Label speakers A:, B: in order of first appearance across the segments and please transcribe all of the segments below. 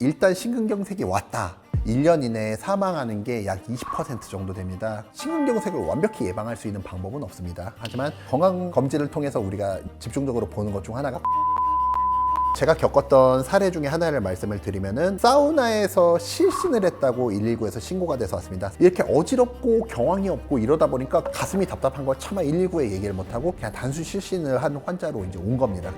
A: 일단 심근경색이 왔다. 1년 이내에 사망하는 게 약 20% 정도 됩니다. 심근경색을 완벽히 예방할 수 있는 방법은 없습니다. 하지만 건강검진을 통해서 우리가 집중적으로 보는 것 중 하나가 제가 겪었던 사례 중에 하나를 말씀을 드리면은 사우나에서 실신을 했다고 119에서 신고가 돼서 왔습니다. 이렇게 어지럽고 경황이 없고 이러다 보니까 가슴이 답답한 걸 차마 119에 얘기를 못하고 그냥 단순 실신을 한 환자로 이제 온 겁니다.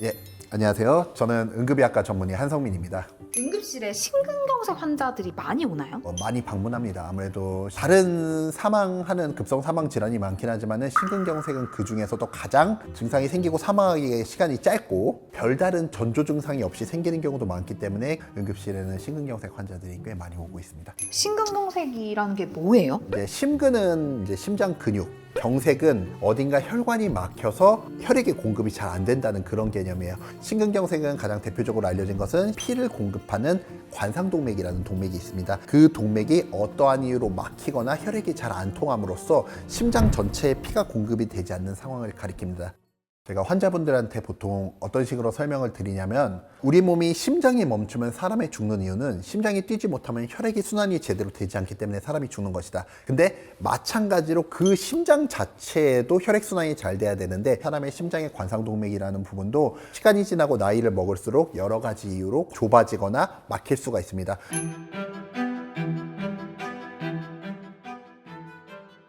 A: 예, 안녕하세요. 저는 응급의학과 전문의 한성민입니다.
B: 응급실에 심근경색 환자들이 많이 오나요?
A: 많이 방문합니다. 아무래도 다른 사망하는 급성 사망 질환이 많긴 하지만 심근경색은 그 중에서도 가장 증상이 생기고 사망하기에 시간이 짧고 별다른 전조 증상이 없이 생기는 경우도 많기 때문에 응급실에는 심근경색 환자들이 꽤 많이 오고 있습니다.
B: 심근경색이라는 게 뭐예요?
A: 이제 심근은 이제 심장 근육, 경색은 어딘가 혈관이 막혀서 혈액의 공급이 잘 안 된다는 그런 개념이에요. 심근경색은 가장 대표적으로 알려진 것은 피를 공급하는 관상동맥이라는 동맥이 있습니다. 그 동맥이 어떠한 이유로 막히거나 혈액이 잘 안 통함으로써 심장 전체에 피가 공급이 되지 않는 상황을 가리킵니다. 제가 환자분들한테 보통 어떤 식으로 설명을 드리냐면 우리 몸이 심장이 멈추면 사람이 죽는 이유는 심장이 뛰지 못하면 혈액이 순환이 제대로 되지 않기 때문에 사람이 죽는 것이다. 근데 마찬가지로 그 심장 자체에도 혈액순환이 잘 돼야 되는데 사람의 심장의 관상동맥이라는 부분도 시간이 지나고 나이를 먹을수록 여러 가지 이유로 좁아지거나 막힐 수가 있습니다.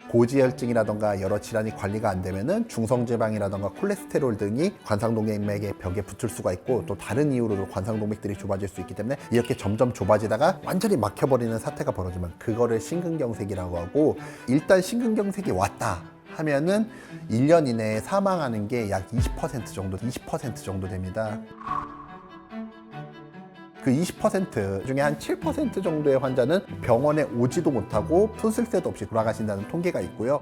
A: 고지혈증이라던가 여러 질환이 관리가 안 되면은 중성지방이라던가 콜레스테롤 등이 관상동맥의 벽에 붙을 수가 있고 또 다른 이유로도 관상동맥들이 좁아질 수 있기 때문에 이렇게 점점 좁아지다가 완전히 막혀버리는 사태가 벌어지면 그거를 심근경색이라고 하고, 일단 심근경색이 왔다 하면은 1년 이내에 사망하는 게 약 20% 정도 됩니다. 그 20% 중에 한 7% 정도의 환자는 병원에 오지도 못하고 손쓸 새도 없이 돌아가신다는 통계가 있고요.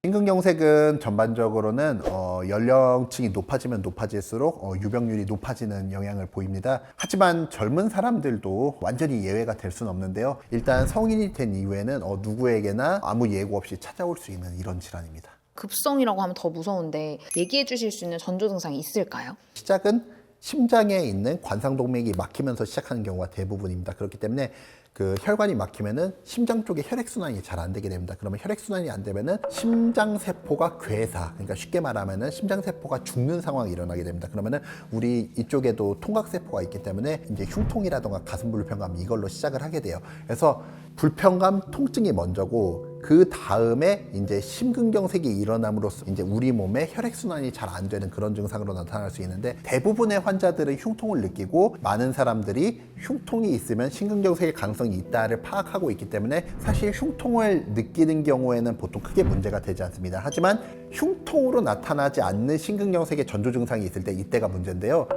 A: 심근경색은 전반적으로는 연령층이 높아지면 높아질수록 유병률이 높아지는 영향을 보입니다. 하지만 젊은 사람들도 완전히 예외가 될 수는 없는데요. 일단 성인이 된 이후에는 누구에게나 아무 예고 없이 찾아올 수 있는 이런 질환입니다.
B: 급성이라고 하면 더 무서운데 얘기해 주실 수 있는 전조 증상이 있을까요?
A: 시작은 심장에 있는 관상동맥이 막히면서 시작하는 경우가 대부분입니다. 그렇기 때문에 그 혈관이 막히면은 심장 쪽에 혈액순환이 잘 안 되게 됩니다. 그러면 혈액순환이 안 되면은 심장세포가 괴사, 그러니까 쉽게 말하면은 심장세포가 죽는 상황이 일어나게 됩니다. 그러면은 우리 이쪽에도 통각세포가 있기 때문에 이제 흉통이라던가 가슴 불편감 이걸로 시작을 하게 돼요. 그래서 불편감, 통증이 먼저고 그 다음에 이제 심근경색이 일어남으로써 이제 우리 몸에 혈액순환이 잘 안 되는 그런 증상으로 나타날 수 있는데, 대부분의 환자들은 흉통을 느끼고 많은 사람들이 흉통이 있으면 심근경색의 가능성이 있다를 파악하고 있기 때문에 사실 흉통을 느끼는 경우에는 보통 크게 문제가 되지 않습니다. 하지만 흉통으로 나타나지 않는 심근경색의 전조 증상이 있을 때 이때가 문제인데요.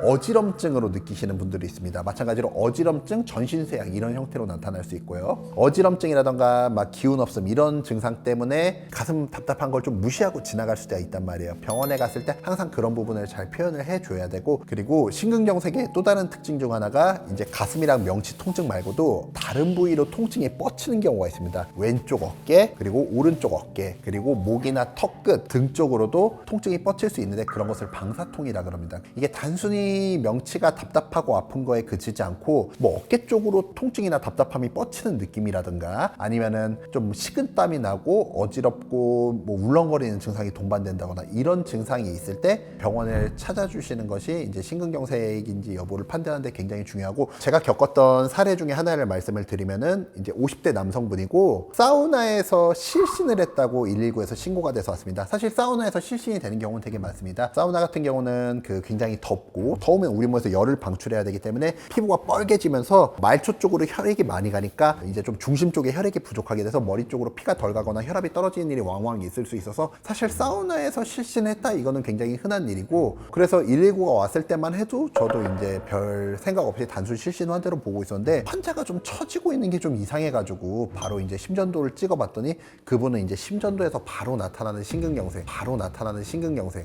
A: 어지럼증으로 느끼시는 분들이 있습니다. 마찬가지로 어지럼증, 전신쇠약 이런 형태로 나타날 수 있고요. 어지럼증이라던가 막 기운 없음 이런 증상 때문에 가슴 답답한 걸 좀 무시하고 지나갈 수가 있단 말이에요. 병원에 갔을 때 항상 그런 부분을 잘 표현을 해줘야 되고, 그리고 심근경색의 또 다른 특징 중 하나가 이제 가슴이랑 명치 통증 말고도 다른 부위로 통증이 뻗치는 경우가 있습니다. 왼쪽 어깨, 그리고 오른쪽 어깨, 그리고 목이나 턱 끝 등 쪽으로도 통증이 뻗칠 수 있는데 그런 것을 방사통이라 그럽니다. 이게 단순히 명치가 답답하고 아픈 거에 그치지 않고 뭐 어깨 쪽으로 통증이나 답답함이 뻗치는 느낌이라든가 아니면은 좀 식은땀이 나고 어지럽고 뭐 울렁거리는 증상이 동반된다거나 이런 증상이 있을 때 병원을 찾아주시는 것이 이제 심근경색인지 여부를 판단하는 데 굉장히 중요하고, 제가 겪었던 사례 중에 하나를 말씀을 드리면은 이제 50대 남성분이고 사우나에서 실신을 했다고 119에서 신고가 돼서 왔습니다. 사실 사우나에서 실신이 되는 경우는 되게 많습니다. 사우나 같은 경우는 굉장히 덥고 더우면 우리 몸에서 열을 방출해야 되기 때문에 피부가 뻘개지면서 말초 쪽으로 혈액이 많이 가니까 이제 좀 중심 쪽에 혈액이 부족하게 돼서 머리 쪽으로 피가 덜 가거나 혈압이 떨어지는 일이 왕왕 있을 수 있어서 사실 사우나에서 실신했다 이거는 굉장히 흔한 일이고, 그래서 119가 왔을 때만 해도 저도 이제 별 생각 없이 단순 실신 환자로 보고 있었는데 환자가 좀 처지고 있는 게 좀 이상해가지고 바로 이제 심전도를 찍어봤더니 그분은 이제 심전도에서 바로 나타나는 심근경색,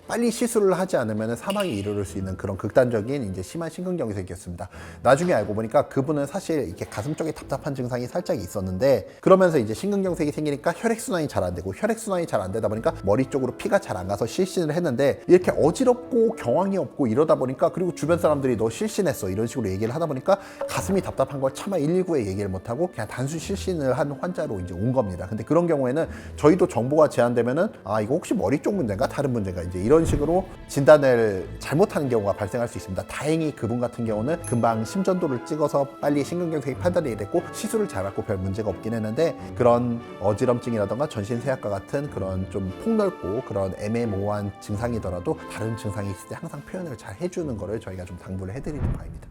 A: 빨리 시술을 하지 않으면 사망이 이르를 수 있는 그런 극단 극단적인 이제 심한 심근경색이었습니다. 나중에 알고 보니까 그분은 사실 이렇게 가슴 쪽에 답답한 증상이 살짝 있었는데 그러면서 이제 심근경색이 생기니까 혈액순환이 잘 안 되고 혈액순환이 잘 안 되다 보니까 머리 쪽으로 피가 잘 안 가서 실신을 했는데 이렇게 어지럽고 경황이 없고 이러다 보니까 그리고 주변 사람들이 너 실신했어 이런 식으로 얘기를 하다 보니까 가슴이 답답한 걸 차마 119에 얘기를 못하고 그냥 단순 실신을 한 환자로 이제 온 겁니다. 근데 그런 경우에는 저희도 정보가 제한되면은 아 이거 혹시 머리 쪽 문제인가 다른 문제인가 이제 이런 식으로 진단을 잘못하는 경우가 발생할 수 있습니다. 다행히 그분 같은 경우는 금방 심전도를 찍어서 빨리 심근경색이 판단이 됐고 시술을 잘 받고 별 문제가 없긴 했는데 그런 어지럼증이라던가 전신세약과 같은 그런 좀 폭넓고 그런 애매모호한 증상이더라도 다른 증상이 있을 때 항상 표현을 잘 해주는 거를 저희가 좀 당부를 해드리는 바입니다.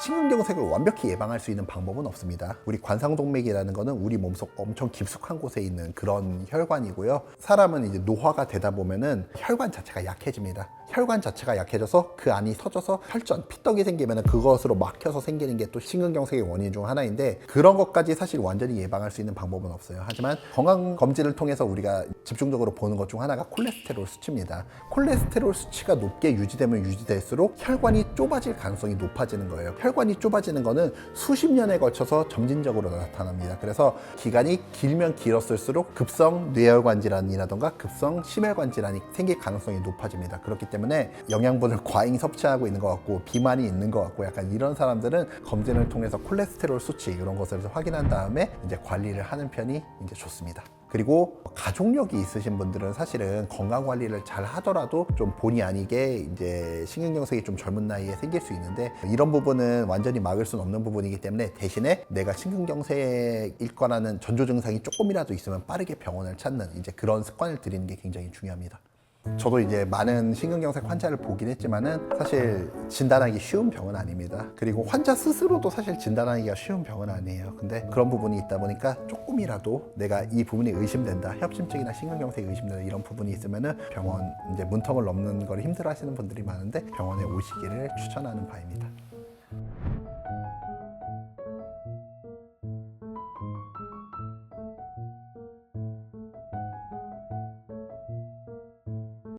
A: 심근경색을 완벽히 예방할 수 있는 방법은 없습니다. 우리 관상동맥이라는 거는 우리 몸속 엄청 깊숙한 곳에 있는 그런 혈관이고요. 사람은 이제 노화가 되다 보면은 혈관 자체가 약해집니다. 혈관 자체가 약해져서 그 안이 터져서 혈전, 피떡이 생기면 그것으로 막혀서 생기는 게 또 심근경색의 원인 중 하나인데 그런 것까지 사실 완전히 예방할 수 있는 방법은 없어요. 하지만 건강검진을 통해서 우리가 집중적으로 보는 것 중 하나가 콜레스테롤 수치입니다. 콜레스테롤 수치가 높게 유지되면 유지될수록 혈관이 좁아질 가능성이 높아지는 거예요. 혈관이 좁아지는 거는 수십 년에 걸쳐서 점진적으로 나타납니다. 그래서 기간이 길면 길었을수록 급성 뇌혈관 질환이라던가 급성 심혈관 질환이 생길 가능성이 높아집니다. 그렇기 때문에 영양분을 과잉 섭취하고 있는 것 같고 비만이 있는 것 같고 약간 이런 사람들은 검진을 통해서 콜레스테롤 수치 이런 것을 확인한 다음에 이제 관리를 하는 편이 이제 좋습니다. 그리고 가족력이 있으신 분들은 사실은 건강 관리를 잘 하더라도 좀 본의 아니게 이제 심근경색이 좀 젊은 나이에 생길 수 있는데 이런 부분은 완전히 막을 수는 없는 부분이기 때문에 대신에 내가 심근경색일 거라는 전조 증상이 조금이라도 있으면 빠르게 병원을 찾는 이제 그런 습관을 들이는 게 굉장히 중요합니다. 저도 이제 많은 심근경색 환자를 보긴 했지만은 사실 진단하기 쉬운 병은 아닙니다. 그리고 환자 스스로도 사실 진단하기가 쉬운 병은 아니에요. 근데 그런 부분이 있다 보니까 조금이라도 내가 이 부분이 의심된다, 협심증이나 심근경색이 의심된다 이런 부분이 있으면은 병원 이제 문턱을 넘는 걸 힘들어하시는 분들이 많은데 병원에 오시기를 추천하는 바입니다.